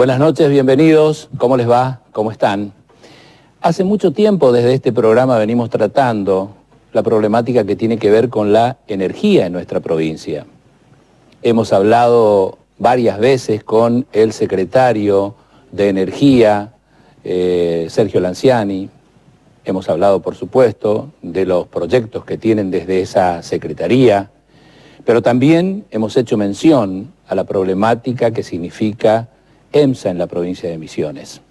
Buenas noches, bienvenidos. ¿Cómo les va? ¿Cómo están? Hace mucho tiempo desde este programa venimos tratando la problemática que tiene que ver con la energía en nuestra provincia. Hemos hablado varias veces con el secretario de Energía, Sergio Lanciani. Hemos hablado, por supuesto, de los proyectos que tienen desde esa secretaría, pero también hemos hecho mención a la problemática que significa EMSA en la provincia de Misiones.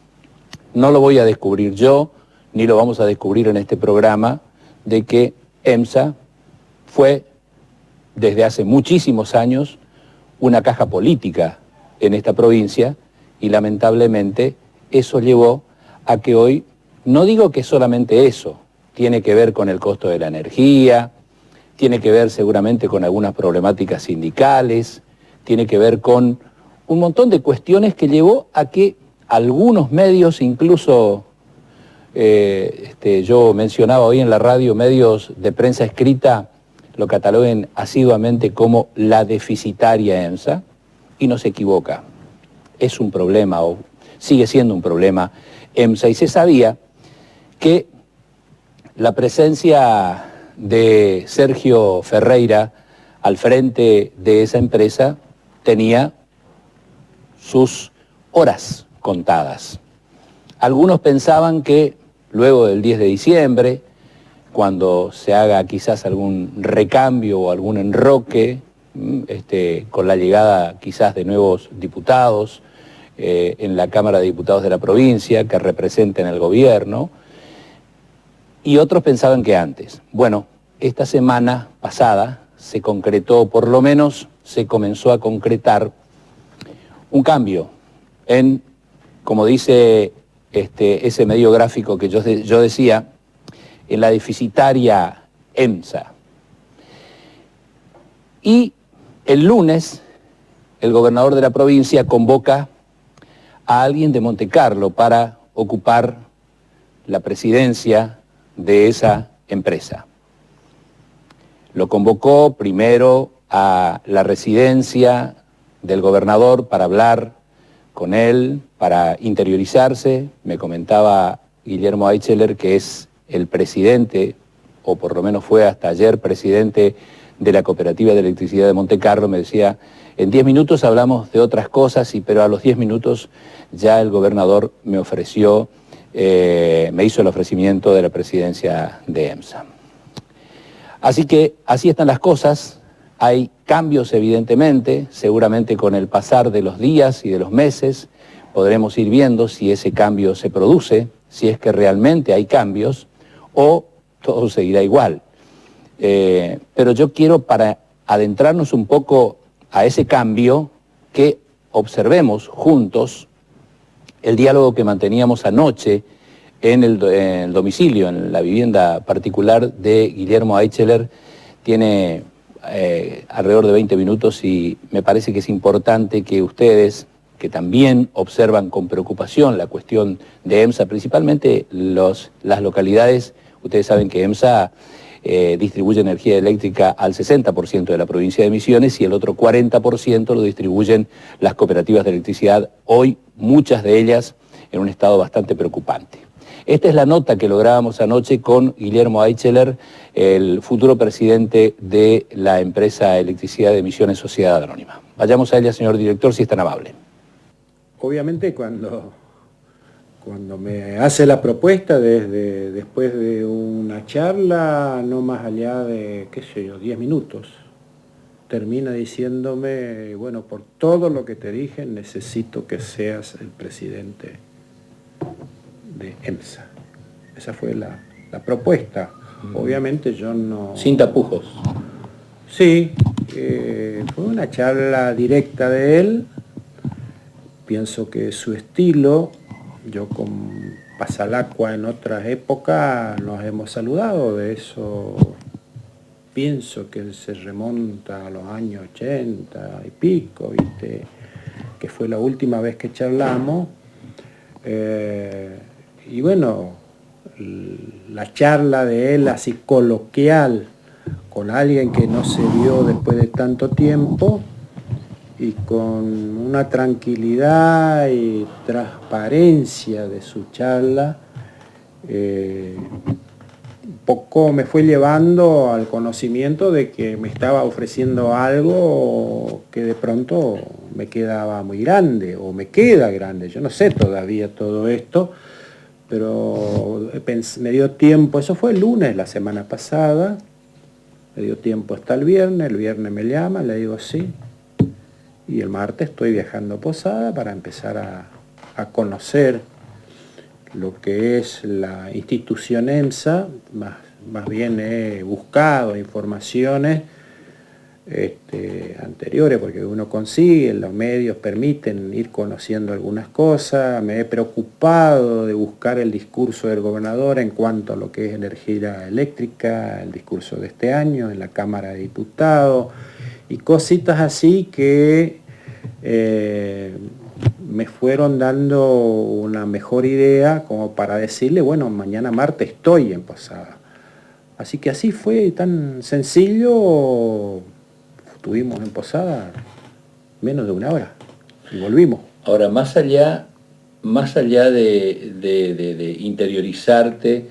No lo voy a descubrir yo, ni lo vamos a descubrir en este programa, de que EMSA fue, desde hace muchísimos años, una caja política en esta provincia y lamentablemente eso llevó a que hoy, no digo que solamente eso, tiene que ver con el costo de la energía, tiene que ver seguramente con algunas problemáticas sindicales, tiene que ver con un montón de cuestiones que llevó a que algunos medios, incluso yo mencionaba hoy en la radio, medios de prensa escrita, lo cataloguen asiduamente como la deficitaria EMSA, y no se equivoca. Es un problema, o sigue siendo un problema EMSA, y se sabía que la presencia de Sergio Ferreira al frente de esa empresa tenía sus horas contadas. Algunos pensaban que luego del 10 de diciembre, cuando se haga quizás algún recambio o algún enroque, con la llegada quizás de nuevos diputados en la Cámara de Diputados de la provincia que representen el gobierno, y otros pensaban que antes. Bueno, esta semana pasada se concretó, por lo menos se comenzó a concretar un cambio en, como dice ese medio gráfico que yo decía, en la deficitaria EMSA. Y el lunes, el gobernador de la provincia convoca a alguien de Montecarlo para ocupar la presidencia de esa empresa. Lo convocó primero a la residencia del gobernador para hablar con él, para interiorizarse. Me comentaba Guillermo Aicheler, que es el presidente, o por lo menos fue hasta ayer presidente de la Cooperativa de Electricidad de Montecarlo, me decía, en 10 minutos hablamos de otras cosas, pero a los 10 minutos ya el gobernador me ofreció, me hizo el ofrecimiento de la presidencia de EMSA. Así que así están las cosas. Hay cambios evidentemente, seguramente con el pasar de los días y de los meses podremos ir viendo si ese cambio se produce, si es que realmente hay cambios o todo seguirá igual. Pero yo quiero, para adentrarnos un poco a ese cambio, que observemos juntos el diálogo que manteníamos anoche en el domicilio, en la vivienda particular de Guillermo Aicheler. Tiene alrededor de 20 minutos y me parece que es importante que ustedes, que también observan con preocupación la cuestión de EMSA, principalmente las localidades, ustedes saben que EMSA distribuye energía eléctrica al 60% de la provincia de Misiones y el otro 40% lo distribuyen las cooperativas de electricidad, hoy muchas de ellas en un estado bastante preocupante. Esta es la nota que lográbamos anoche con Guillermo Aicheler, el futuro presidente de la empresa Electricidad de Misiones Sociedad Anónima. Vayamos a ella, señor director, si es tan amable. Obviamente cuando me hace la propuesta, después de una charla, no más allá de, 10 minutos, termina diciéndome, bueno, por todo lo que te dije, necesito que seas el presidente de EMSA. Esa fue la propuesta. Obviamente yo no... Sin tapujos. Sí, fue una charla directa de él. Pienso que su estilo, yo con Pasalacqua en otras épocas nos hemos saludado, de eso pienso que se remonta a los años 80 y pico, ¿viste? Que fue la última vez que charlamos. Y bueno, la charla de él así coloquial con alguien que no se vio después de tanto tiempo, y con una tranquilidad y transparencia de su charla, un poco me fue llevando al conocimiento de que me estaba ofreciendo algo que de pronto me quedaba muy grande, o me queda grande. Yo no sé todavía todo esto, pero me dio tiempo, eso fue el lunes, la semana pasada, me dio tiempo hasta el viernes me llama, le digo sí, y el martes estoy viajando a Posada para empezar a conocer lo que es la institución EMSA, más bien he buscado informaciones anteriores, porque uno consigue, los medios permiten ir conociendo algunas cosas. Me he preocupado de buscar el discurso del gobernador en cuanto a lo que es energía eléctrica, el discurso de este año en la Cámara de Diputados, y cositas así que me fueron dando una mejor idea como para decirle, bueno, mañana martes estoy en Posada. Así que así fue, tan sencillo, estuvimos en Posada menos de una hora y volvimos. Ahora, más allá de interiorizarte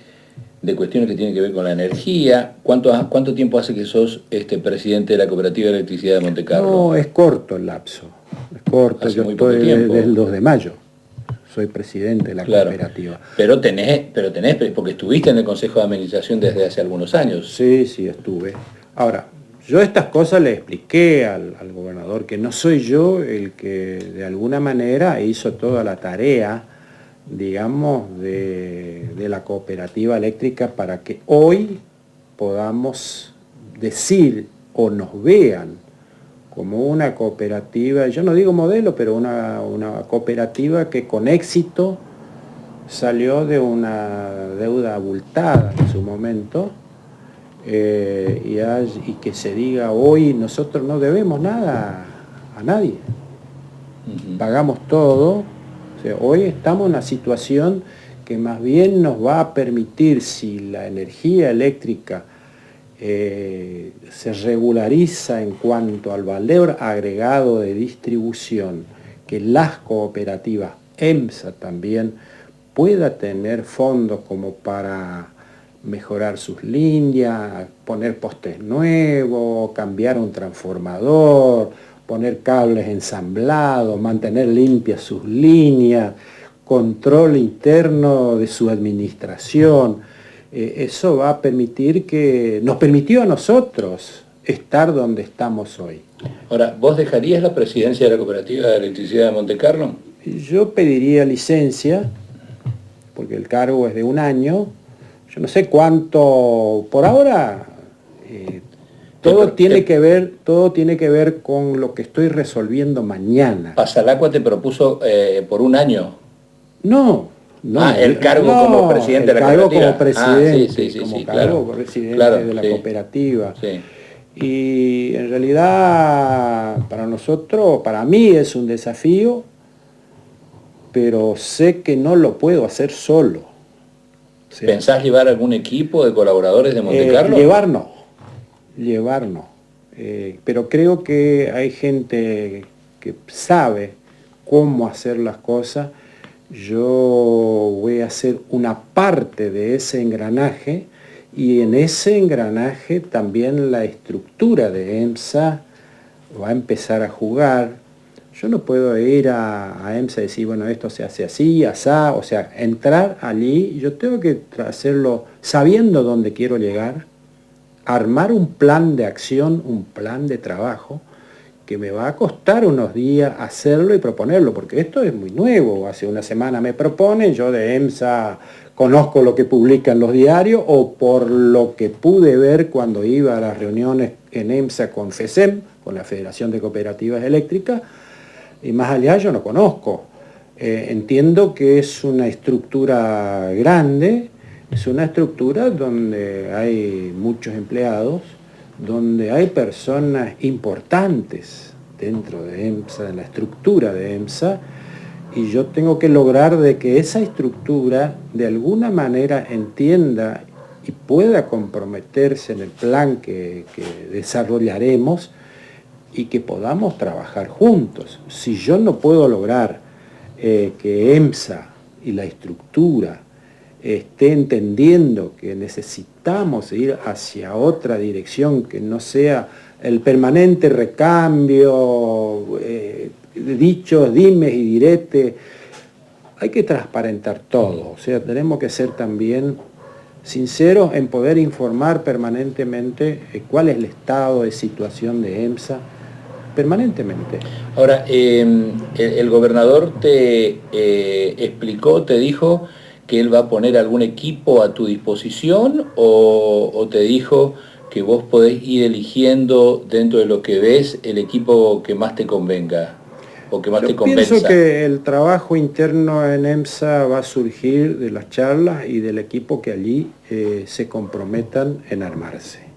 de cuestiones que tienen que ver con la energía, ¿cuánto tiempo hace que sos presidente de la Cooperativa de Electricidad de Monte Carlo? No, es corto el lapso, es corto. Hace yo muy poco estoy tiempo. desde el 2 de mayo, soy presidente de la cooperativa. Pero tenés, porque estuviste en el Consejo de Administración desde hace algunos años. Sí, estuve. Ahora, yo estas cosas le expliqué al gobernador, que no soy yo el que de alguna manera hizo toda la tarea, digamos, de la cooperativa eléctrica para que hoy podamos decir o nos vean como una cooperativa, yo no digo modelo, pero una cooperativa que con éxito salió de una deuda abultada en su momento, y que se diga hoy nosotros no debemos nada a nadie, pagamos todo. O sea, hoy estamos en una situación que más bien nos va a permitir, si la energía eléctrica se regulariza en cuanto al valor agregado de distribución, que las cooperativas, EMSA también, pueda tener fondos como para mejorar sus líneas, poner postes nuevos, cambiar un transformador, poner cables ensamblados, mantener limpias sus líneas, control interno de su administración. Eso va a permitir nos permitió a nosotros estar donde estamos hoy. Ahora, ¿vos dejarías la presidencia de la Cooperativa de Electricidad de Monte Carlo? Yo pediría licencia, porque el cargo es de 1 año. Yo no sé cuánto, por ahora, todo tiene que ver con lo que estoy resolviendo mañana. ¿Pasalacqua te propuso por 1 año? No. El cargo como presidente de la cooperativa. Como presidente, como presidente de la cooperativa. Sí. Y en realidad para nosotros, para mí es un desafío, pero sé que no lo puedo hacer solo. O sea, ¿pensás llevar algún equipo de colaboradores de Monte Carlo? Llevar no. Pero creo que hay gente que sabe cómo hacer las cosas. Yo voy a ser una parte de ese engranaje, y en ese engranaje también la estructura de EMSA va a empezar a jugar. Yo no puedo ir a EMSA y decir, bueno, esto se hace así, asá, o sea, entrar allí. Yo tengo que hacerlo sabiendo dónde quiero llegar, armar un plan de acción, un plan de trabajo, que me va a costar unos días hacerlo y proponerlo, porque esto es muy nuevo. Hace una semana me proponen, yo de EMSA conozco lo que publican los diarios, o por lo que pude ver cuando iba a las reuniones en EMSA con FESEM, con la Federación de Cooperativas Eléctricas, y más allá yo no conozco. Entiendo que es una estructura grande, es una estructura donde hay muchos empleados, donde hay personas importantes dentro de EMSA, en la estructura de EMSA, y yo tengo que lograr de que esa estructura de alguna manera entienda y pueda comprometerse en el plan que desarrollaremos, y que podamos trabajar juntos. Si yo no puedo lograr que EMSA y la estructura esté entendiendo que necesitamos ir hacia otra dirección que no sea el permanente recambio, dichos, dimes y diretes, hay que transparentar todo. O sea, tenemos que ser también sinceros en poder informar permanentemente cuál es el estado de situación de EMSA, permanentemente. Ahora, el gobernador te explicó, te dijo que él va a poner algún equipo a tu disposición o te dijo que vos podés ir eligiendo dentro de lo que ves el equipo que más te convenga o que más te convenza. Pienso que el trabajo interno en EMSA va a surgir de las charlas y del equipo que allí se comprometan en armarse.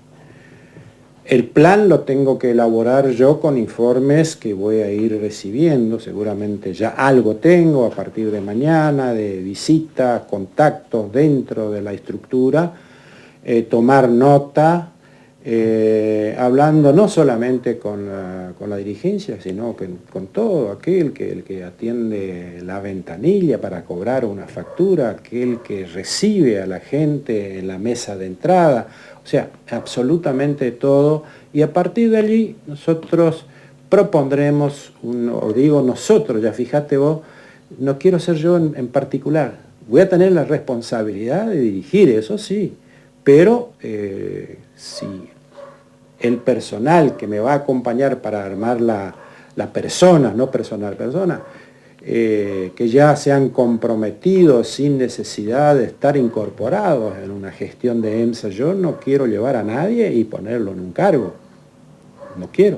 El plan lo tengo que elaborar yo con informes que voy a ir recibiendo, seguramente ya algo tengo a partir de mañana, de visitas, contactos dentro de la estructura, tomar nota, hablando no solamente con la dirigencia, sino con todo aquel el que atiende la ventanilla para cobrar una factura, aquel que recibe a la gente en la mesa de entrada, o sea, absolutamente todo, y a partir de allí nosotros propondremos, nosotros, ya fíjate vos, no quiero ser yo en particular, voy a tener la responsabilidad de dirigir, eso sí, pero si el personal que me va a acompañar para armar la persona, no persona, que ya se han comprometido sin necesidad de estar incorporados en una gestión de EMSA, yo no quiero llevar a nadie y ponerlo en un cargo, no quiero.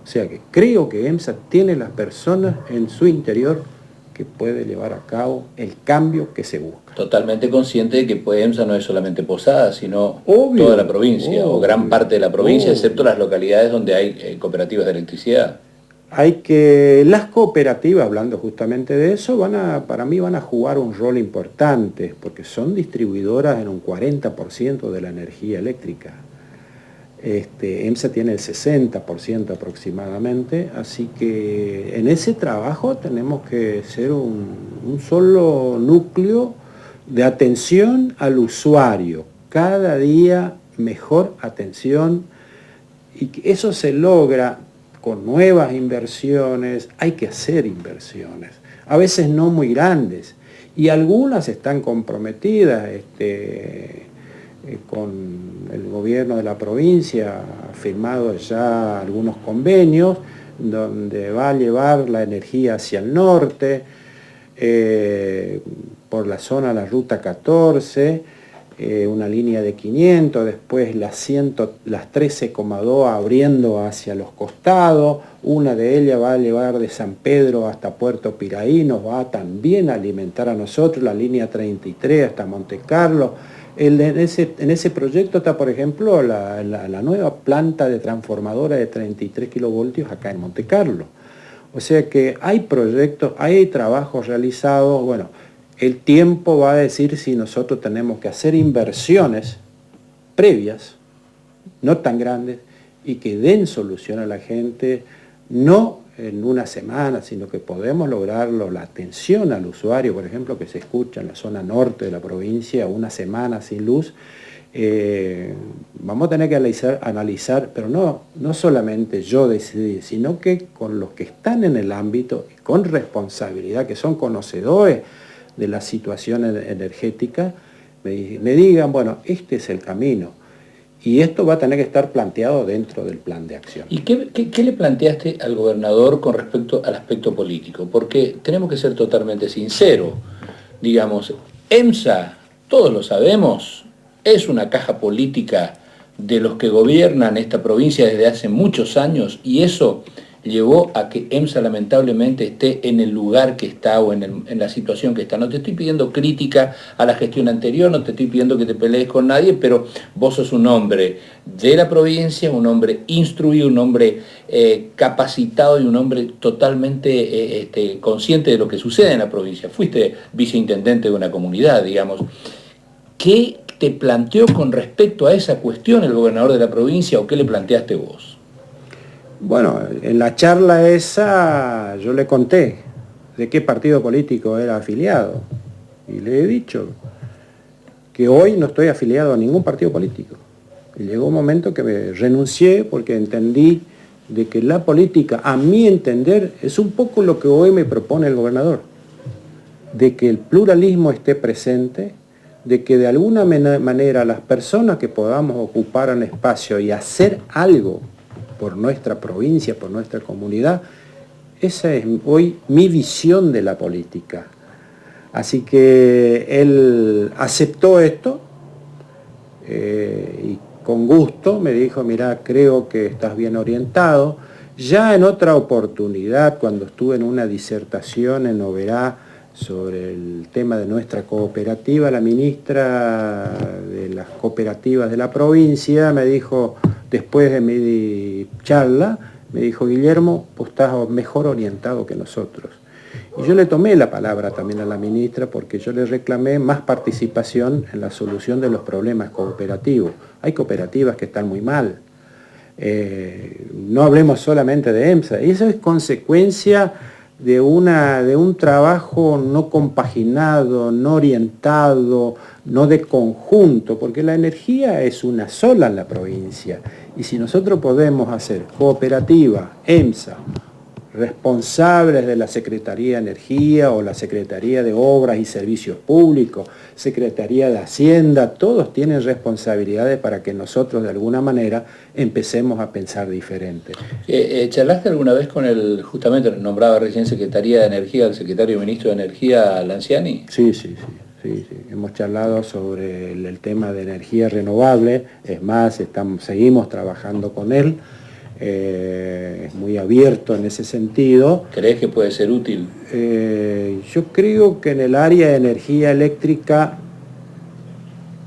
O sea que creo que EMSA tiene las personas en su interior que puede llevar a cabo el cambio que se busca. Totalmente consciente de que EMSA no es solamente Posadas, sino toda la provincia, o gran parte de la provincia, excepto las localidades donde hay cooperativas de electricidad. Las cooperativas, hablando justamente de eso, para mí van a jugar un rol importante, porque son distribuidoras en un 40% de la energía eléctrica. EMSA tiene el 60% aproximadamente, así que en ese trabajo tenemos que ser un solo núcleo de atención al usuario, cada día mejor atención, y que eso se logra con nuevas inversiones. Hay que hacer inversiones, a veces no muy grandes, y algunas están comprometidas, con el gobierno de la provincia ha firmado ya algunos convenios donde va a llevar la energía hacia el norte, por la zona de la Ruta 14, una línea de 500, después las 13,2 abriendo hacia los costados, una de ellas va a llevar de San Pedro hasta Puerto Piraí, nos va también a alimentar a nosotros, la línea 33 hasta Monte Carlo. En ese proyecto está, por ejemplo, la nueva planta de transformadora de 33 kilovoltios acá en Monte Carlo. O sea que hay proyectos, hay trabajos realizados. Bueno, el tiempo va a decir si nosotros tenemos que hacer inversiones previas, no tan grandes, y que den solución a la gente, no en una semana, sino que podemos lograrlo, la atención al usuario, por ejemplo, que se escucha en la zona norte de la provincia, una semana sin luz. Vamos a tener que analizar, pero no solamente yo decidir, sino que con los que están en el ámbito, con responsabilidad, que son conocedores de la situación energética, me digan, bueno, este es el camino. Y esto va a tener que estar planteado dentro del plan de acción. ¿Y qué le planteaste al gobernador con respecto al aspecto político? Porque tenemos que ser totalmente sinceros. Digamos, EMSA, todos lo sabemos, es una caja política de los que gobiernan esta provincia desde hace muchos años, y eso llevó a que EMSA lamentablemente esté en el lugar que está o en la situación que está. No te estoy pidiendo crítica a la gestión anterior, no te estoy pidiendo que te pelees con nadie, pero vos sos un hombre de la provincia, un hombre instruido, un hombre capacitado y un hombre totalmente consciente de lo que sucede en la provincia. Fuiste viceintendente de una comunidad, digamos. ¿Qué te planteó con respecto a esa cuestión el gobernador de la provincia o qué le planteaste vos? Bueno, en la charla esa yo le conté de qué partido político era afiliado y le he dicho que hoy no estoy afiliado a ningún partido político. Y llegó un momento que me renuncié porque entendí de que la política, a mi entender, es un poco lo que hoy me propone el gobernador, de que el pluralismo esté presente, de que de alguna manera las personas que podamos ocupar un espacio y hacer algo por nuestra provincia, por nuestra comunidad, esa es hoy mi visión de la política. Así que él aceptó esto y con gusto me dijo, mira, creo que estás bien orientado. Ya en otra oportunidad, cuando estuve en una disertación en Oberá sobre el tema de nuestra cooperativa, la ministra de las cooperativas de la provincia me dijo, después de mi charla, me dijo, Guillermo, vos estás mejor orientado que nosotros. Y yo le tomé la palabra también a la ministra porque yo le reclamé más participación en la solución de los problemas cooperativos. Hay cooperativas que están muy mal. No hablemos solamente de EMSA. Eso es consecuencia de un trabajo no compaginado, no orientado, no de conjunto, porque la energía es una sola en la provincia. Y si nosotros podemos hacer cooperativa, EMSA, responsables de la Secretaría de Energía o la Secretaría de Obras y Servicios Públicos, Secretaría de Hacienda, todos tienen responsabilidades para que nosotros de alguna manera empecemos a pensar diferente. ¿Charlaste alguna vez con el, justamente nombraba recién Secretaría de Energía, el secretario ministro de Energía, Lanciani? Sí. Hemos charlado sobre el tema de energía renovable, es más, seguimos trabajando con él. Es muy abierto en ese sentido. ¿Crees que puede ser útil? Yo creo que en el área de energía eléctrica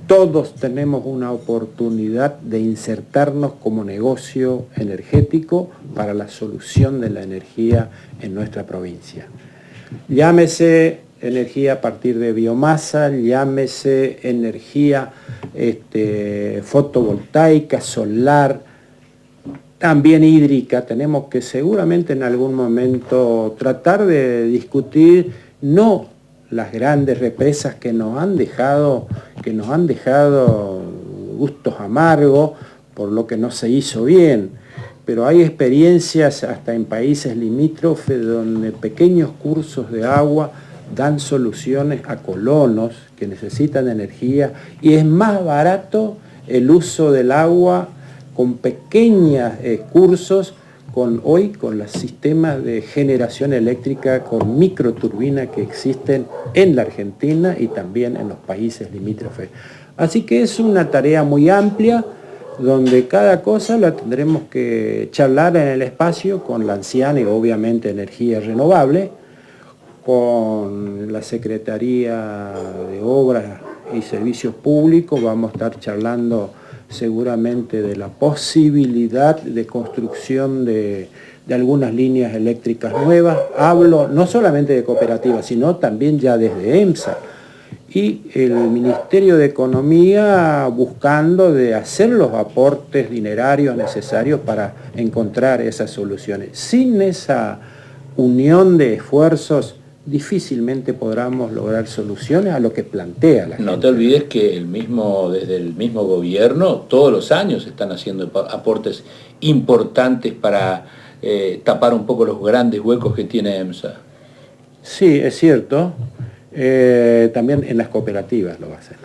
todos tenemos una oportunidad de insertarnos como negocio energético para la solución de la energía en nuestra provincia. Llámese energía a partir de biomasa, llámese energía fotovoltaica, solar, también hídrica. Tenemos que seguramente en algún momento tratar de discutir no las grandes represas que nos han dejado gustos amargos por lo que no se hizo bien, pero hay experiencias hasta en países limítrofes donde pequeños cursos de agua dan soluciones a colonos que necesitan energía y es más barato el uso del agua con pequeños cursos con los sistemas de generación eléctrica con microturbinas que existen en la Argentina y también en los países limítrofes. Así que es una tarea muy amplia donde cada cosa la tendremos que charlar en el espacio con Lanciani, obviamente energía renovable, con la Secretaría de Obras y Servicios Públicos, vamos a estar charlando seguramente de la posibilidad de construcción de algunas líneas eléctricas nuevas. Hablo no solamente de cooperativas, sino también ya desde EMSA. Y el Ministerio de Economía buscando de hacer los aportes dinerarios necesarios para encontrar esas soluciones. Sin esa unión de esfuerzos, difícilmente podamos lograr soluciones a lo que plantea la gente. No te olvides que desde el mismo gobierno todos los años están haciendo aportes importantes para tapar un poco los grandes huecos que tiene EMSA. Sí, es cierto. También en las cooperativas lo va a hacer.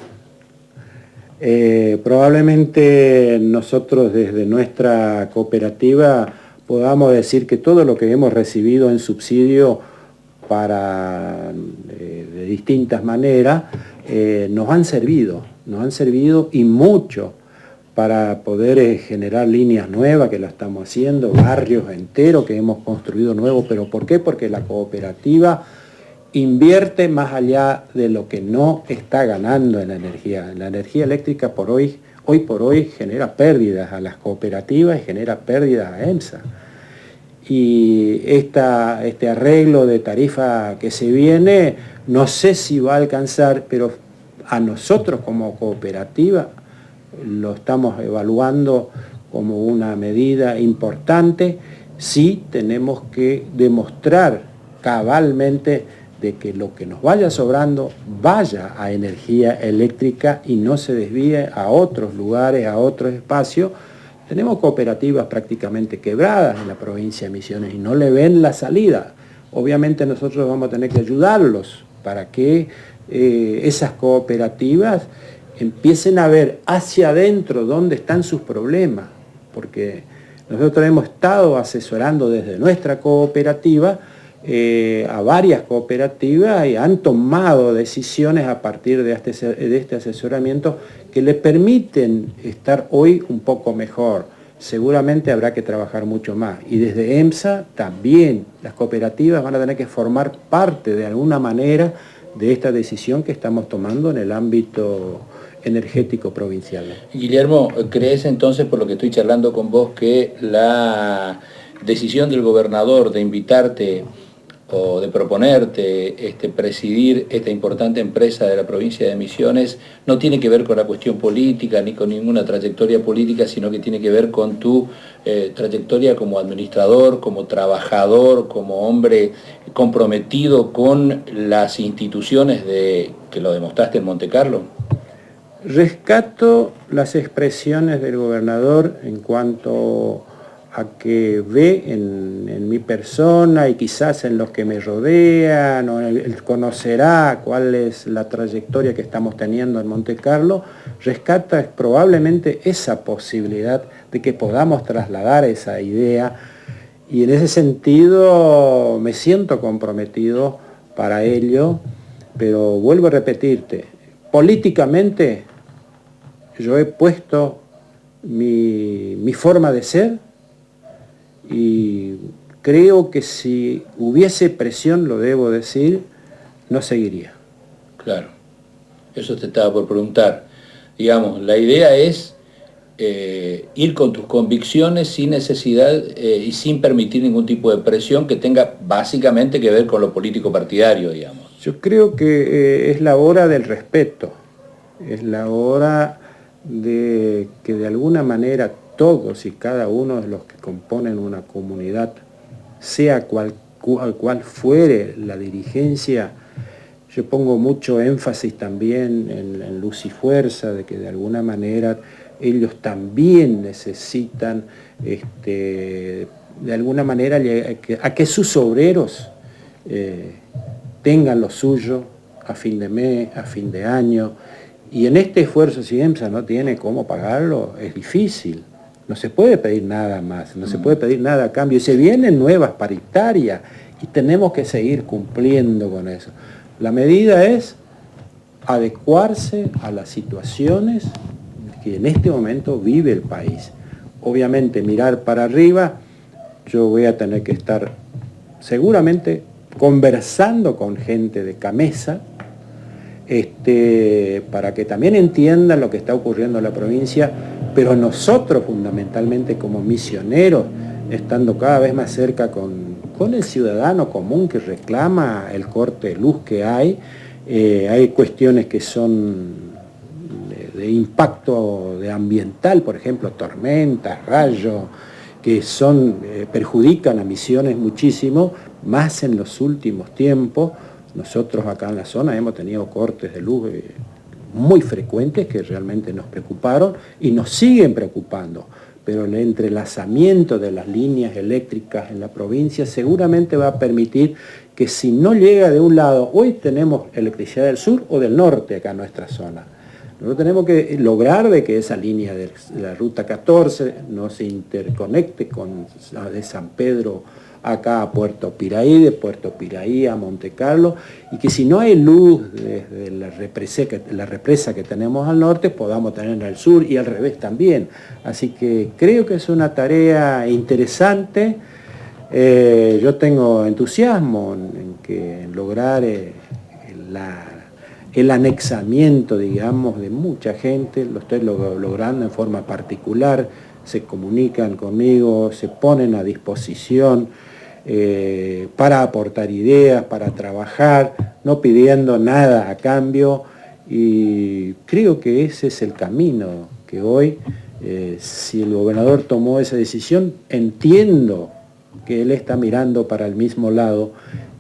Probablemente nosotros desde nuestra cooperativa podamos decir que todo lo que hemos recibido en subsidio de distintas maneras, nos han servido y mucho para poder generar líneas nuevas, que lo estamos haciendo, barrios enteros que hemos construido nuevos. ¿Pero por qué? Porque la cooperativa invierte más allá de lo que no está ganando en la energía. La energía eléctrica hoy por hoy genera pérdidas a las cooperativas y genera pérdidas a EMSA. Y este arreglo de tarifa que se viene, no sé si va a alcanzar, pero a nosotros como cooperativa lo estamos evaluando como una medida importante. Sí tenemos que demostrar cabalmente de que lo que nos vaya sobrando vaya a energía eléctrica y no se desvíe a otros lugares, a otros espacios. Tenemos cooperativas prácticamente quebradas en la provincia de Misiones y no le ven la salida. Obviamente nosotros vamos a tener que ayudarlos para que esas cooperativas empiecen a ver hacia adentro dónde están sus problemas, porque nosotros hemos estado asesorando desde nuestra cooperativa a varias cooperativas y han tomado decisiones a partir de este asesoramiento que le permiten estar hoy un poco mejor. Seguramente habrá que trabajar mucho más. Y desde EMSA también las cooperativas van a tener que formar parte de alguna manera de esta decisión que estamos tomando en el ámbito energético provincial. Guillermo, ¿crees entonces, por lo que estoy charlando con vos, que la decisión del gobernador de invitarte o de proponerte presidir esta importante empresa de la provincia de Misiones no tiene que ver con la cuestión política ni con ninguna trayectoria política, sino que tiene que ver con tu trayectoria como administrador, como trabajador, como hombre comprometido con las instituciones que lo demostraste en Monte Carlo? Rescato las expresiones del gobernador en cuanto a que ve en mi persona y quizás en los que me rodean, o él conocerá cuál es la trayectoria que estamos teniendo en Monte Carlo, rescata probablemente esa posibilidad de que podamos trasladar esa idea, y en ese sentido me siento comprometido para ello, pero vuelvo a repetirte, políticamente yo he puesto mi forma de ser, y creo que si hubiese presión, lo debo decir, no seguiría. Claro, eso te estaba por preguntar. Digamos, la idea es ir con tus convicciones sin necesidad y sin permitir ningún tipo de presión que tenga básicamente que ver con lo político partidario, digamos. Yo creo que es la hora del respeto, es la hora de que de alguna manera todos y cada uno de los que componen una comunidad, sea cual fuere la dirigencia, yo pongo mucho énfasis también en luz y fuerza, de que de alguna manera ellos también necesitan, de alguna manera, a que sus obreros tengan lo suyo a fin de mes, a fin de año, y en este esfuerzo, si EMSA no tiene cómo pagarlo, es difícil. No se puede pedir nada más, no se puede pedir nada a cambio. Y se vienen nuevas paritarias y tenemos que seguir cumpliendo con eso. La medida es adecuarse a las situaciones que en este momento vive el país. Obviamente mirar para arriba, yo voy a tener que estar seguramente conversando con gente de Camesa, para que también entiendan lo que está ocurriendo en la provincia, pero nosotros fundamentalmente como misioneros, estando cada vez más cerca con el ciudadano común que reclama el corte de luz que hay cuestiones que son de impacto ambiental, por ejemplo, tormentas, rayos, que perjudican a Misiones muchísimo, más en los últimos tiempos. Nosotros acá en la zona hemos tenido cortes de luz muy frecuentes que realmente nos preocuparon y nos siguen preocupando, pero el entrelazamiento de las líneas eléctricas en la provincia seguramente va a permitir que si no llega de un lado, hoy tenemos electricidad del sur o del norte acá en nuestra zona. Nosotros tenemos que lograr de que esa línea de la ruta 14 no se interconecte con la de San Pedro acá a Puerto Piraí, de Puerto Piraí a Monte Carlo, y que si no hay luz desde la represa que tenemos al norte, podamos tener al sur y al revés también. Así que creo que es una tarea interesante. Yo tengo entusiasmo en lograr el anexamiento, digamos, de mucha gente. Lo estoy logrando en forma particular, se comunican conmigo, se ponen a disposición para aportar ideas, para trabajar, no pidiendo nada a cambio, y creo que ese es el camino que hoy Si el gobernador tomó esa decisión, entiendo que él está mirando para el mismo lado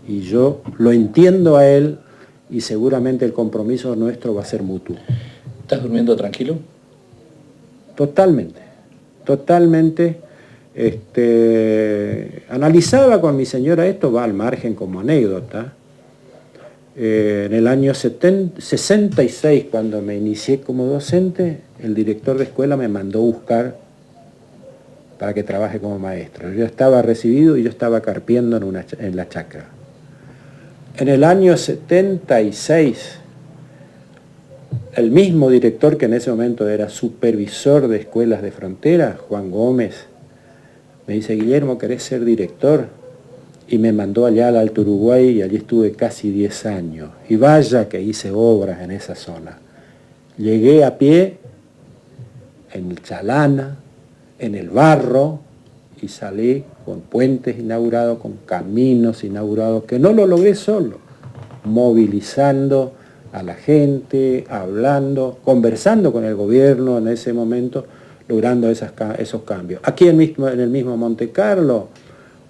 y yo lo entiendo a él y seguramente el compromiso nuestro va a ser mutuo. ¿Estás durmiendo tranquilo? Totalmente, totalmente. Analizaba con mi señora, esto va al margen como anécdota. En el año 66, cuando me inicié como docente, el director de escuela me mandó buscar para que trabaje como maestro. Yo estaba recibido y yo estaba carpiendo en la chacra. En el año 76, el mismo director que en ese momento era supervisor de escuelas de frontera, Juan Gómez, me dice, Guillermo, ¿querés ser director? Y me mandó allá al Alto Uruguay y allí estuve casi 10 años. Y vaya que hice obras en esa zona. Llegué a pie, en el Chalana, en el barro, y salí con puentes inaugurados, con caminos inaugurados, que no lo logré solo, movilizando a la gente, hablando, conversando con el gobierno en ese momento, logrando esos cambios. Aquí en el mismo Monte Carlo,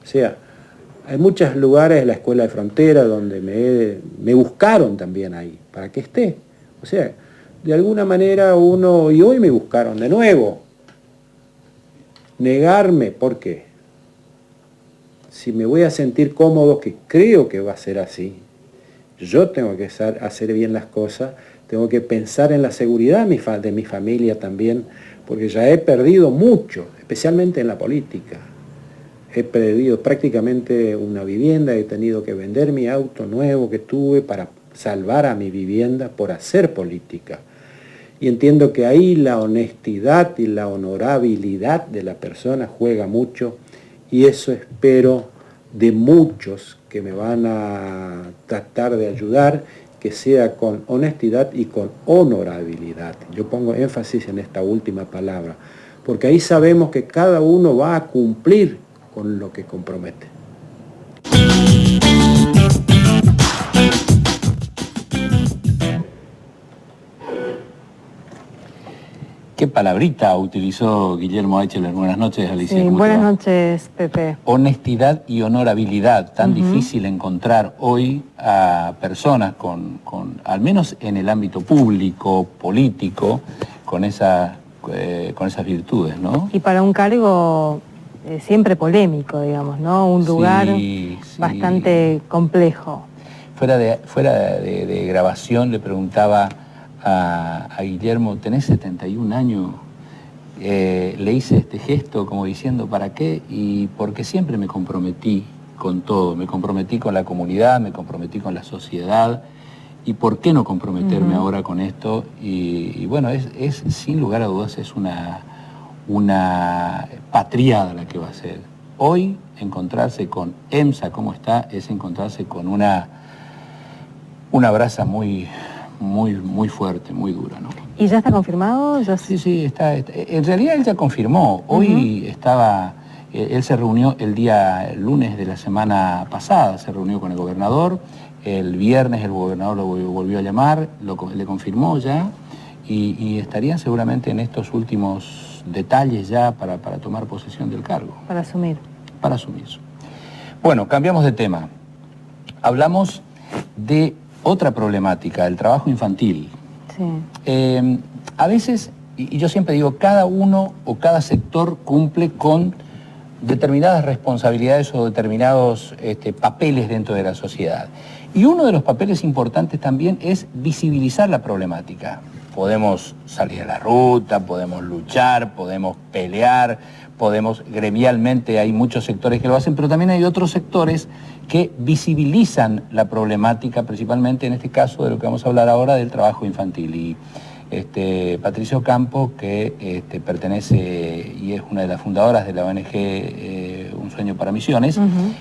o sea, hay muchos lugares, la escuela de frontera, donde me buscaron también ahí, para que esté. O sea, de alguna manera y hoy me buscaron de nuevo. Negarme, ¿por qué? Si me voy a sentir cómodo, que creo que va a ser así, yo tengo que hacer bien las cosas, tengo que pensar en la seguridad de mi familia también, porque ya he perdido mucho, especialmente en la política. He perdido prácticamente una vivienda, he tenido que vender mi auto nuevo que tuve para salvar a mi vivienda por hacer política. Y entiendo que ahí la honestidad y la honorabilidad de la persona juega mucho, y eso espero de muchos que me van a tratar de ayudar, que sea con honestidad y con honorabilidad. Yo pongo énfasis en esta última palabra, porque ahí sabemos que cada uno va a cumplir con lo que compromete. ¿Qué palabrita utilizó Guillermo Eicheler? Buenas noches, Alicia. Sí, buenas noches, Pepe. Honestidad y honorabilidad, tan difícil encontrar hoy a personas al menos en el ámbito público, político, con esas virtudes, ¿no? Y para un cargo siempre polémico, digamos, ¿no? Un lugar bastante complejo. Fuera de grabación le preguntaba a Guillermo, tenés 71 años, le hice este gesto como diciendo, ¿para qué? Y porque siempre me comprometí con todo, me comprometí con la comunidad, me comprometí con la sociedad, y ¿por qué no comprometerme ahora con esto? Y bueno, es sin lugar a dudas, es una patriada la que va a ser. Hoy, encontrarse con EMSA como está, es encontrarse con una brasa muy fuerte, muy dura, ¿no? ¿Y ya está confirmado? Sí, está. En realidad él ya confirmó. Hoy él se reunió el día lunes de la semana pasada, se reunió con el gobernador, el viernes el gobernador lo volvió a llamar, le confirmó ya, y estarían seguramente en estos últimos detalles ya para tomar posesión del cargo. Para asumir. Para asumir. Bueno, cambiamos de tema. Hablamos de otra problemática, el trabajo infantil. Sí. A veces, y yo siempre digo, cada uno o cada sector cumple con determinadas responsabilidades o determinados papeles dentro de la sociedad. Y uno de los papeles importantes también es visibilizar la problemática. Podemos salir a la ruta, podemos luchar, podemos pelear, gremialmente hay muchos sectores que lo hacen, pero también hay otros sectores que visibilizan la problemática, principalmente en este caso de lo que vamos a hablar ahora, del trabajo infantil. Y Patricia Ocampo, que pertenece y es una de las fundadoras de la ONG Un Sueño para Misiones,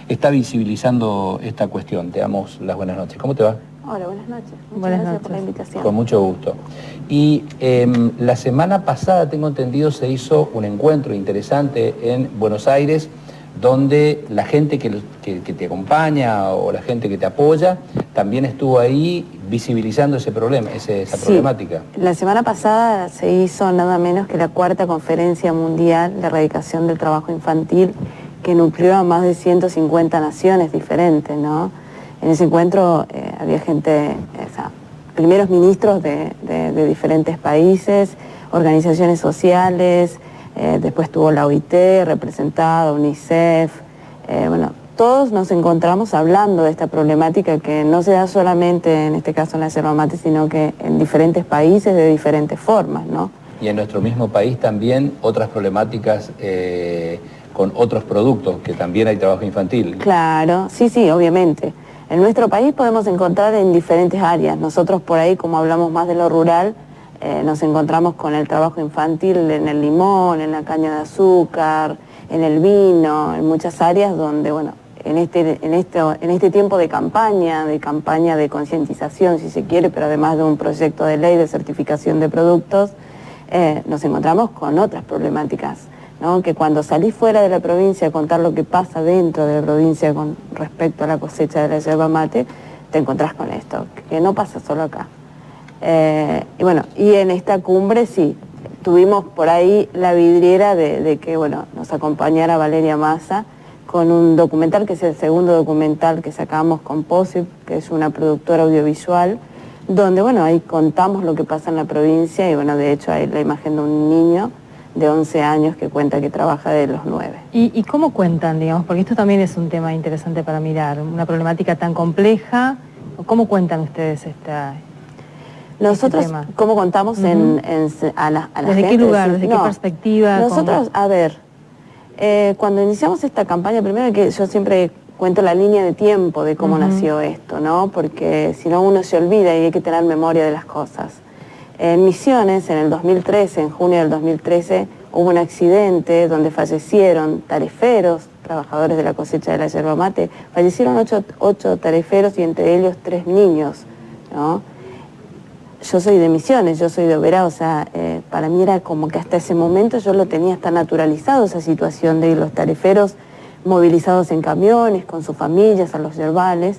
está visibilizando esta cuestión. Te damos las buenas noches. ¿Cómo te va? Hola, buenas noches. Muchas gracias por la invitación. Con mucho gusto. Y la semana pasada, tengo entendido, se hizo un encuentro interesante en Buenos Aires, donde la gente que te acompaña o la gente que te apoya también estuvo ahí visibilizando ese problema, esa problemática. La semana pasada se hizo nada menos que la 4ª Conferencia Mundial de Erradicación del Trabajo Infantil, que nucleó a más de 150 naciones diferentes, ¿no? En ese encuentro había gente, primeros ministros de diferentes países, organizaciones sociales, después tuvo la OIT representada, UNICEF, bueno, todos nos encontramos hablando de esta problemática que no se da solamente en este caso en la yerba mate, sino que en diferentes países de diferentes formas, ¿no? Y en nuestro mismo país también otras problemáticas con otros productos, que también hay trabajo infantil. Claro, sí, obviamente. En nuestro país podemos encontrar en diferentes áreas. Nosotros por ahí, como hablamos más de lo rural, nos encontramos con el trabajo infantil en el limón, en la caña de azúcar, en el vino, en muchas áreas donde, bueno, en este tiempo de campaña de concientización, si se quiere, pero además de un proyecto de ley de certificación de productos, nos encontramos con otras problemáticas, ¿no? Que cuando salís fuera de la provincia a contar lo que pasa dentro de la provincia con respecto a la cosecha de la yerba mate, te encontrás con esto, que no pasa solo acá. Y bueno, y en esta cumbre sí, tuvimos por ahí la vidriera de que, bueno, nos acompañara Valeria Massa con un documental, que es el segundo documental que sacamos con POSIP, que es una productora audiovisual, donde, bueno, ahí contamos lo que pasa en la provincia y, bueno, de hecho hay la imagen de un niño de 11 años que cuenta que trabaja de los 9. ¿Y cómo cuentan, digamos? Porque esto también es un tema interesante para mirar, una problemática tan compleja. ¿Cómo cuentan ustedes Nosotros, ¿cómo contamos a la gente? ¿Desde qué lugar, desde qué perspectiva? Nosotros, a ver, cuando iniciamos esta campaña, primero que yo siempre cuento la línea de tiempo de cómo nació esto, ¿no? Porque si no uno se olvida y hay que tener memoria de las cosas. En Misiones, en el 2013, en junio del 2013, hubo un accidente donde fallecieron tareferos, trabajadores de la cosecha de la yerba mate. Fallecieron 8 tareferos y entre ellos 3 niños, ¿no? Yo soy de Misiones, yo soy de Oberá, o sea, para mí era como que hasta ese momento yo lo tenía hasta naturalizado, esa situación de los tareferos movilizados en camiones, con sus familias, a los yerbales.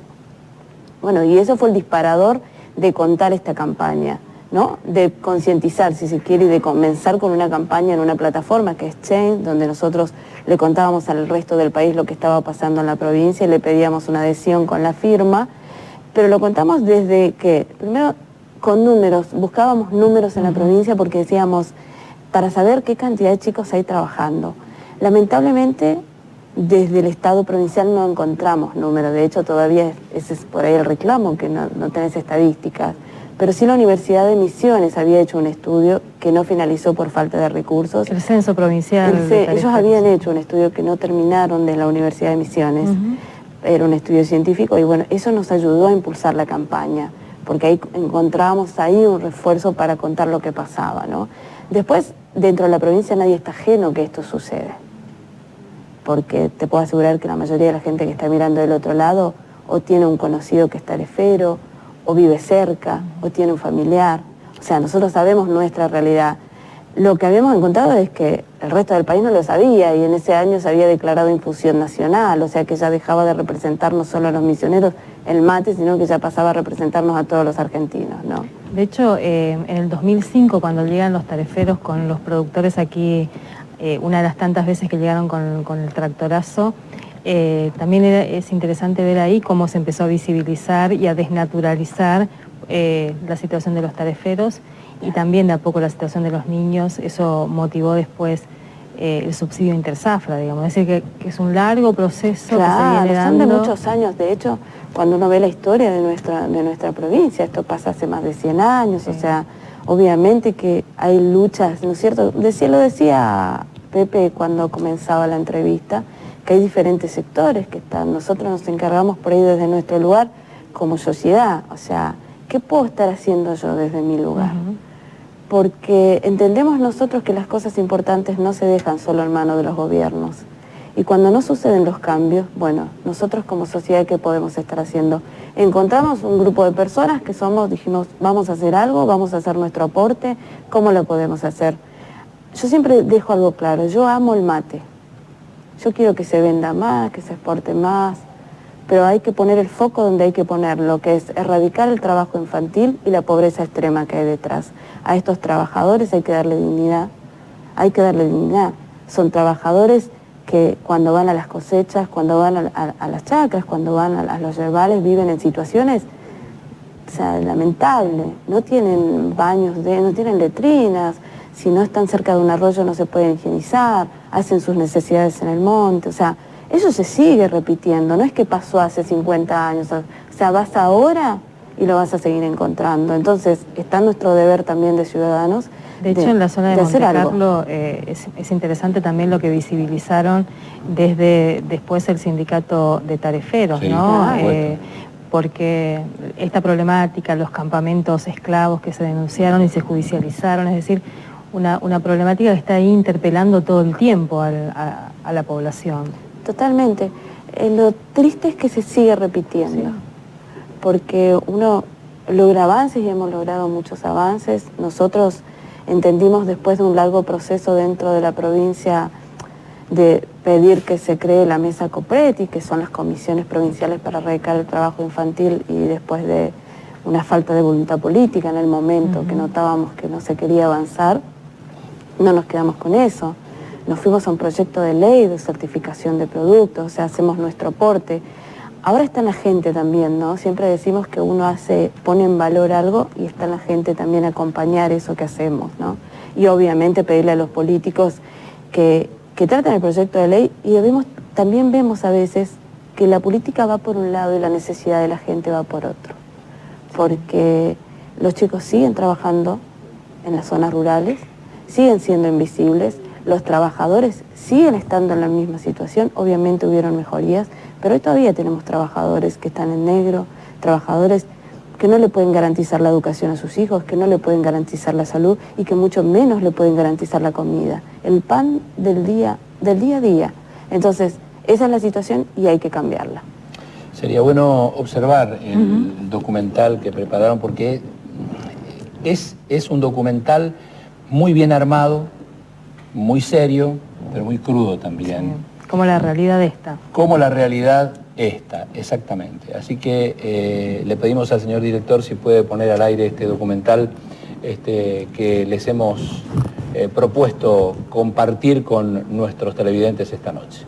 Bueno, y eso fue el disparador de contar esta campaña, ¿no? De concientizar, si se quiere, y de comenzar con una campaña en una plataforma que es Change, donde nosotros le contábamos al resto del país lo que estaba pasando en la provincia y le pedíamos una adhesión con la firma, pero lo contamos desde que, primero, con números, buscábamos números en la provincia porque decíamos, para saber qué cantidad de chicos hay trabajando. Lamentablemente, desde el Estado provincial no encontramos números, de hecho todavía ese es por ahí el reclamo, que no tenés estadísticas. Pero sí la Universidad de Misiones había hecho un estudio que no finalizó por falta de recursos. El censo provincial. Ellos habían hecho un estudio que no terminaron de la Universidad de Misiones. Era un estudio científico y bueno, eso nos ayudó a impulsar la campaña, porque ahí encontrábamos ahí un refuerzo para contar lo que pasaba, ¿no? Después, dentro de la provincia nadie está ajeno que esto sucede, porque te puedo asegurar que la mayoría de la gente que está mirando del otro lado o tiene un conocido que es tarefero, o vive cerca, o tiene un familiar. O sea, nosotros sabemos nuestra realidad. Lo que habíamos encontrado es que el resto del país no lo sabía y en ese año se había declarado infusión nacional, o sea que ya dejaba de representar no solo a los misioneros el mate, sino que ya pasaba a representarnos a todos los argentinos, ¿no? De hecho, en el 2005, cuando llegan los tareferos con los productores aquí, una de las tantas veces que llegaron con el tractorazo, también es interesante ver ahí cómo se empezó a visibilizar y a desnaturalizar la situación de los tareferos y también de a poco la situación de los niños. Eso motivó después el subsidio interzafra, digamos. Es decir, que es un largo proceso, claro, que se viene dando. Son de muchos años. De hecho, cuando uno ve la historia de nuestra provincia, esto pasa hace más de 100 años, sí. O sea, obviamente que hay luchas, ¿no es cierto? Lo decía Pepe cuando comenzaba la entrevista, que hay diferentes sectores que están. Nosotros nos encargamos por ahí desde nuestro lugar como sociedad. O sea, ¿qué puedo estar haciendo yo desde mi lugar? Porque entendemos nosotros que las cosas importantes no se dejan solo en manos de los gobiernos. Y cuando no suceden los cambios, bueno, nosotros como sociedad, ¿qué podemos estar haciendo? Encontramos un grupo de personas que dijimos, vamos a hacer algo, vamos a hacer nuestro aporte, ¿cómo lo podemos hacer? Yo siempre dejo algo claro, yo amo el mate. Yo quiero que se venda más, que se exporte más, pero hay que poner el foco donde hay que ponerlo, que es erradicar el trabajo infantil y la pobreza extrema que hay detrás. A estos trabajadores hay que darle dignidad, Son trabajadores que cuando van a las cosechas, cuando van a las chacras, cuando van a los yerbales, viven en situaciones, o sea, lamentables. No tienen baños, no tienen letrinas, si no están cerca de un arroyo no se pueden higienizar, hacen sus necesidades en el monte, o sea, eso se sigue repitiendo, no es que pasó hace 50 años, o sea, vas ahora y lo vas a seguir encontrando. Entonces, está nuestro deber también de ciudadanos. De hecho, en la zona de Monte Carlo es interesante también lo que visibilizaron desde después el sindicato de tareferos, sí, ¿no? Porque esta problemática, los campamentos esclavos que se denunciaron y se judicializaron, es decir, una problemática que está ahí interpelando todo el tiempo a la población. Totalmente. Lo triste es que se sigue repitiendo, sí, porque uno logra avances y hemos logrado muchos avances. Nosotros entendimos después de un largo proceso dentro de la provincia de pedir que se cree la mesa COPRETI, que son las comisiones provinciales para erradicar el trabajo infantil, y después de una falta de voluntad política en el momento que notábamos que no se quería avanzar, no nos quedamos con eso. Nos fuimos a un proyecto de ley de certificación de productos, o sea, hacemos nuestro aporte. Ahora está en la gente también, ¿no? Siempre decimos que uno pone en valor algo y está en la gente también acompañar eso que hacemos, ¿no? Y obviamente pedirle a los políticos que traten el proyecto de ley, y también vemos a veces que la política va por un lado y la necesidad de la gente va por otro. Porque los chicos siguen trabajando en las zonas rurales, siguen siendo invisibles, los trabajadores siguen estando en la misma situación, obviamente hubieron mejorías, pero hoy todavía tenemos trabajadores que están en negro, trabajadores que no le pueden garantizar la educación a sus hijos, que no le pueden garantizar la salud y que mucho menos le pueden garantizar la comida, el pan del día a día. Entonces, esa es la situación y hay que cambiarla. Sería bueno observar el documental que prepararon, porque es un documental muy bien armado, muy serio, pero muy crudo también. Sí, como la realidad esta. Como la realidad esta, exactamente. Así que le pedimos al señor director si puede poner al aire este documental que les hemos propuesto compartir con nuestros televidentes esta noche.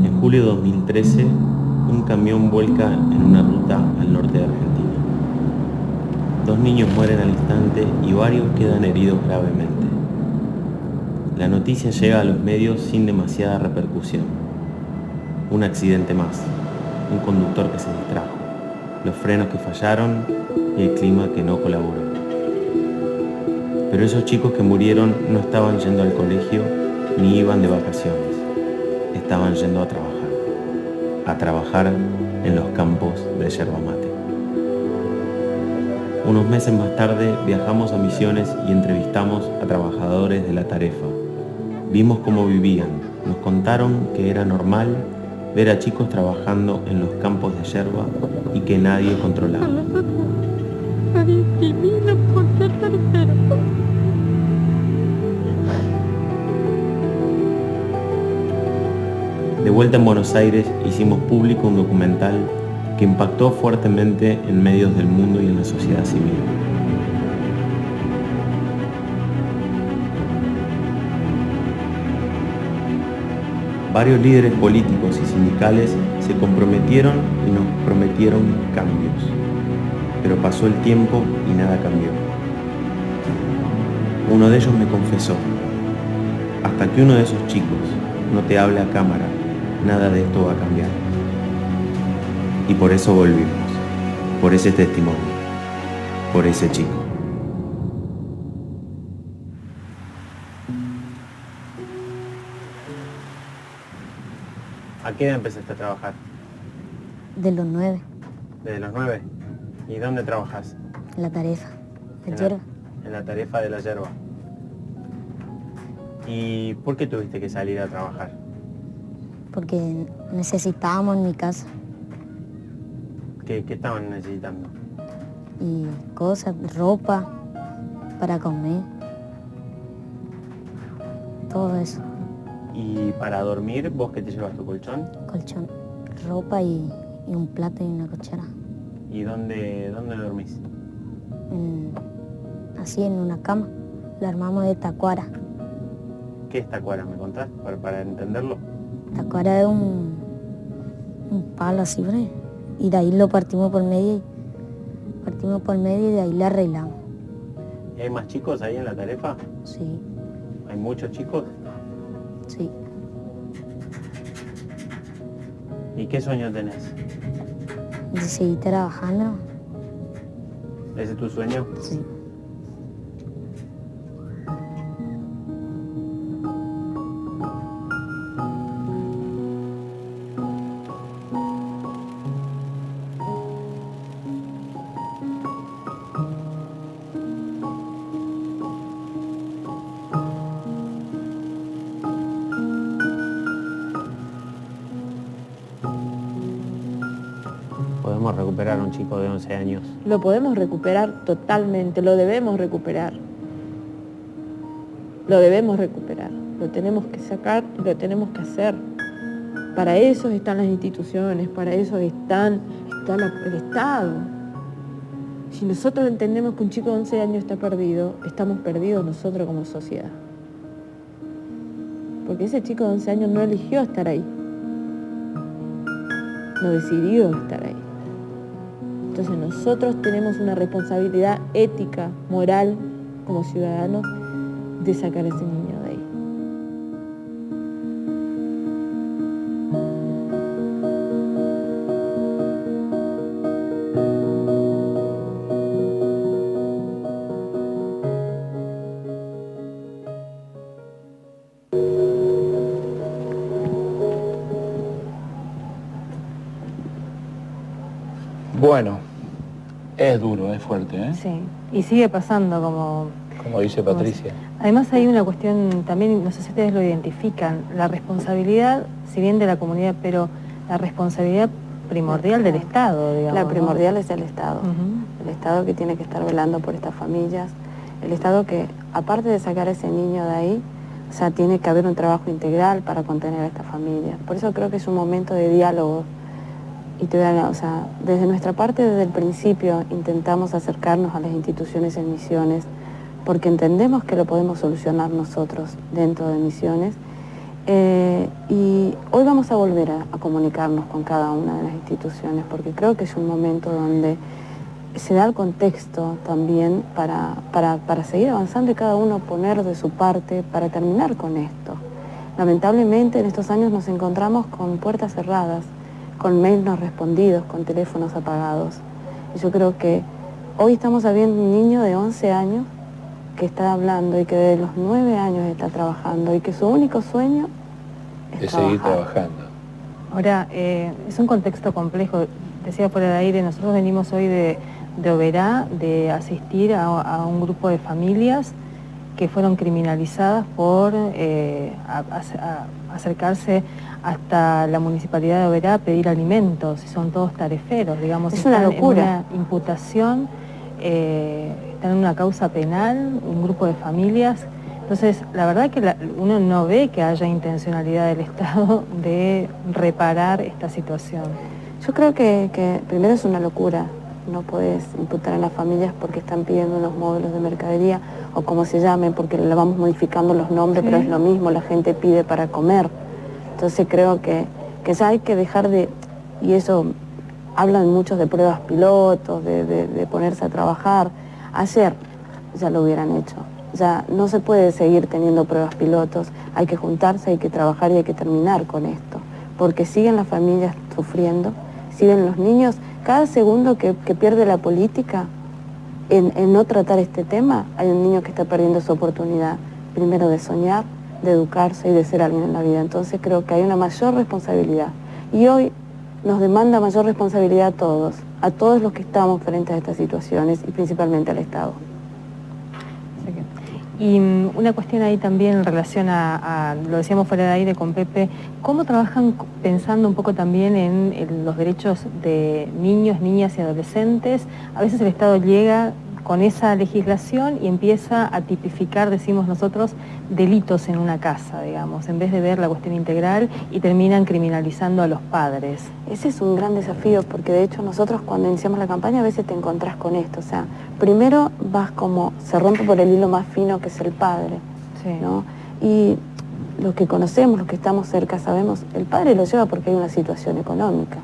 En julio de 2013, un camión vuelca en una ruta al norte de Argentina. 2 niños mueren al instante y varios quedan heridos gravemente. La noticia llega a los medios sin demasiada repercusión. Un accidente más, un conductor que se distrajo, los frenos que fallaron y el clima que no colaboró. Pero esos chicos que murieron no estaban yendo al colegio ni iban de vacaciones, estaban yendo a trabajar en los campos de yerba mate. Unos meses más tarde viajamos a Misiones y entrevistamos a trabajadores de la tarefa. Vimos cómo vivían, nos contaron que era normal ver a chicos trabajando en los campos de yerba y que nadie controlaba. A nosotros nos discriminan por ser terceros. De vuelta en Buenos Aires hicimos público un documental que impactó fuertemente en medios del mundo y en la sociedad civil. Varios líderes políticos y sindicales se comprometieron y nos prometieron cambios, pero pasó el tiempo y nada cambió. Uno de ellos me confesó: hasta que uno de esos chicos no te hable a cámara, nada de esto va a cambiar. Y por eso volvimos, por ese testimonio, por ese chico. ¿A qué edad empezaste a trabajar? De los 9, ¿Desde los 9? ¿Y dónde trabajas? en la tarefa, de yerba. En la tarefa de la yerba. ¿Y por qué tuviste que salir a trabajar? Porque necesitábamos en mi casa ¿Qué estaban necesitando? y cosas, ropa, para comer. Todo eso. ¿Y para dormir, vos qué te llevas, tu colchón? Colchón, ropa y un plato y una cochera. ¿Y dónde dormís? Así en una cama. La armamos de tacuara. ¿Qué es tacuara? ¿Me contás? Para entenderlo. Tacuara es un palo así, ¿verdad? Y de ahí lo partimos por medio y de ahí le arreglamos. ¿Y hay más chicos ahí en la tarefa? Sí, ¿Hay muchos chicos? sí. ¿Y qué sueño tenés? De seguir trabajando, ¿Ese es tu sueño? sí. Podemos recuperar a un chico de 11 años. Lo podemos recuperar totalmente, lo debemos recuperar. Lo debemos recuperar, lo tenemos que sacar y lo tenemos que hacer. Para eso están las instituciones, para eso está el Estado. Si nosotros entendemos que un chico de 11 años está perdido, estamos perdidos nosotros como sociedad. Porque ese chico de 11 años no eligió estar ahí, no decidió estar ahí. Entonces nosotros tenemos una responsabilidad ética, moral, como ciudadanos, de sacar a ese niño de ahí. Bueno, es duro, es fuerte, ¿eh? Sí, y sigue pasando Como dice Patricia. Además hay una cuestión también, no sé si ustedes lo identifican, la responsabilidad, si bien de la comunidad, pero la responsabilidad primordial del Estado, digamos. La ¿no? primordial es el Estado. Ujú. El Estado que tiene que estar velando por estas familias. El Estado que, aparte de sacar a ese niño de ahí, o sea, tiene que haber un trabajo integral para contener a estas familias. Por eso creo que es un momento de diálogo. Y o sea, desde nuestra parte, desde el principio, intentamos acercarnos a las instituciones en Misiones, porque entendemos que lo podemos solucionar nosotros dentro de Misiones. Y hoy vamos a volver a comunicarnos con cada una de las instituciones, porque creo que es un momento donde se da el contexto también para seguir avanzando y cada uno poner de su parte para terminar con esto. Lamentablemente en estos años nos encontramos con puertas cerradas, con mails no respondidos, con teléfonos apagados. Y yo creo que hoy estamos viendo un niño de 11 años que está hablando y que de los 9 años está trabajando y que su único sueño es seguir trabajar. trabajando. Ahora, es un contexto complejo. Decía fuera de aire, nosotros venimos hoy de Oberá, de asistir a un grupo de familias que fueron criminalizadas por acercarse hasta la municipalidad de Oberá a pedir alimentos, y son todos tareferos, digamos. Es una locura. En una imputación, están en una causa penal, un grupo de familias. Entonces, la verdad que uno no ve que haya intencionalidad del Estado de reparar esta situación. Yo creo que primero es una locura. No puedes imputar a las familias porque están pidiendo unos módulos de mercadería o como se llamen, porque le vamos modificando los nombres, Sí. Pero es lo mismo, la gente pide para comer. Entonces creo que ya hay que dejar de, y eso hablan muchos de pruebas pilotos, de ponerse a trabajar. Ayer ya lo hubieran hecho. Ya no se puede seguir teniendo pruebas pilotos, hay que juntarse, hay que trabajar y hay que terminar con esto, porque siguen las familias sufriendo, siguen los niños. Cada segundo que pierde la política en no tratar este tema, hay un niño que está perdiendo su oportunidad, primero de soñar, de educarse y de ser alguien en la vida. Entonces creo que hay una mayor responsabilidad. Y hoy nos demanda mayor responsabilidad a todos los que estamos frente a estas situaciones y principalmente al Estado. Y una cuestión ahí también en relación lo decíamos fuera de aire con Pepe, ¿cómo trabajan pensando un poco también en los derechos de niños, niñas y adolescentes? A veces el Estado llega con esa legislación y empieza a tipificar, decimos nosotros, delitos en una casa, digamos, en vez de ver la cuestión integral, y terminan criminalizando a los padres. Ese es un gran desafío, porque de hecho nosotros cuando iniciamos la campaña a veces te encontrás con esto, o sea, primero vas como, se rompe por el hilo más fino que es el padre, Sí. ¿no? Y los que conocemos, los que estamos cerca, sabemos, el padre lo lleva porque hay una situación económica.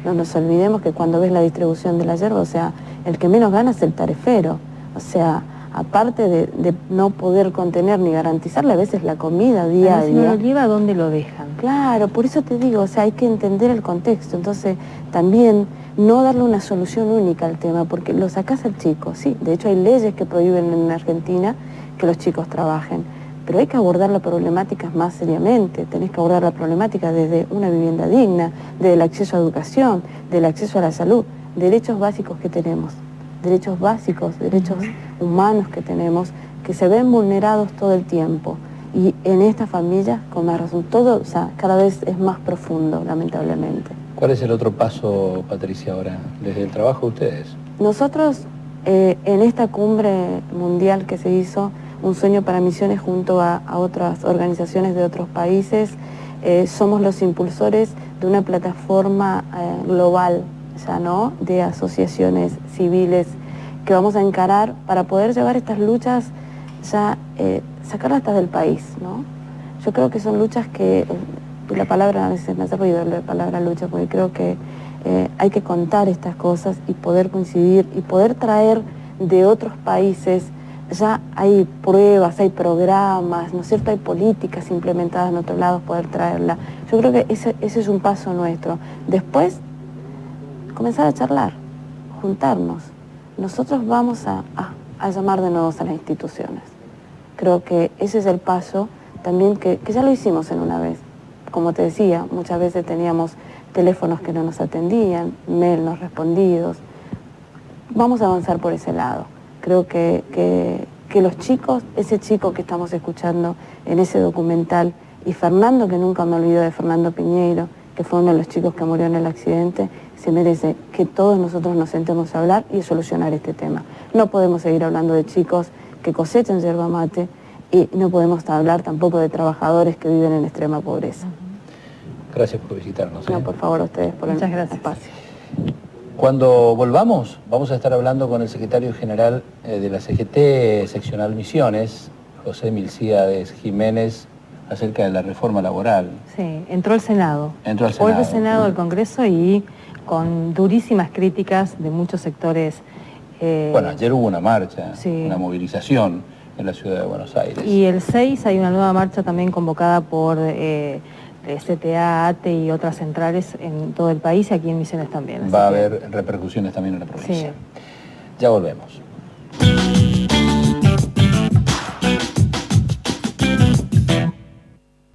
No nos olvidemos que cuando ves la distribución de la yerba, o sea, el que menos gana es el tarefero. O sea, aparte de no poder contener ni garantizarle a veces la comida día a Si no día. lo lleva, ¿a dónde lo dejan? Claro, por eso te digo, o sea, hay que entender el contexto. Entonces, también no darle una solución única al tema, porque lo sacás al chico, sí. De hecho, hay leyes que prohíben en Argentina que los chicos trabajen. Pero hay que abordar la problemática más seriamente. Tenés que abordar la problemática desde una vivienda digna, desde el acceso a educación, del acceso a la salud, derechos básicos que tenemos, derechos básicos, derechos humanos que tenemos, que se ven vulnerados todo el tiempo. Y en esta familia, con más razón, todo, o sea, cada vez es más profundo, lamentablemente. ¿Cuál es el otro paso, Patricia, ahora, desde el trabajo de ustedes? Nosotros, en esta cumbre mundial que se hizo, Un Sueño para Misiones, junto a otras organizaciones de otros países, somos los impulsores de una plataforma global, ya, ¿no?, de asociaciones civiles que vamos a encarar para poder llevar estas luchas, ya sacarlas hasta del país, ¿no? Yo creo que son luchas que, la palabra, a veces me hace ruido la palabra lucha, porque creo que hay que contar estas cosas y poder coincidir y poder traer de otros países. Ya hay pruebas, hay programas, ¿no es cierto?, hay políticas implementadas en otros lados, poder traerla. Yo creo que ese es un paso nuestro. Después, comenzar a charlar, juntarnos. Nosotros vamos a llamar de nuevo a las instituciones. Creo que ese es el paso también que ya lo hicimos en una vez. Como te decía, muchas veces teníamos teléfonos que no nos atendían, mail no respondidos. Vamos a avanzar por ese lado. Creo que los chicos, ese chico que estamos escuchando en ese documental, y Fernando, que nunca me olvido de Fernando Piñeiro, que fue uno de los chicos que murió en el accidente, se merece que todos nosotros nos sentemos a hablar y solucionar este tema. No podemos seguir hablando de chicos que cosechan yerba mate y no podemos hablar tampoco de trabajadores que viven en extrema pobreza. Gracias por visitarnos. No, por favor, a ustedes por el espacio. Cuando volvamos, vamos a estar hablando con el secretario general de la CGT Seccional Misiones, José Milcíades Jiménez, acerca de la reforma laboral. Sí, entró al Senado. Entró al Senado. Vuelve al Senado del Congreso y con durísimas críticas de muchos sectores. Bueno, ayer hubo una marcha, sí, una movilización en la ciudad de Buenos Aires. Y el 6 hay una nueva marcha también convocada por CTA, ATE y otras centrales en todo el país y aquí en Misiones también. Va a haber repercusiones también en la provincia. Sí. Ya volvemos.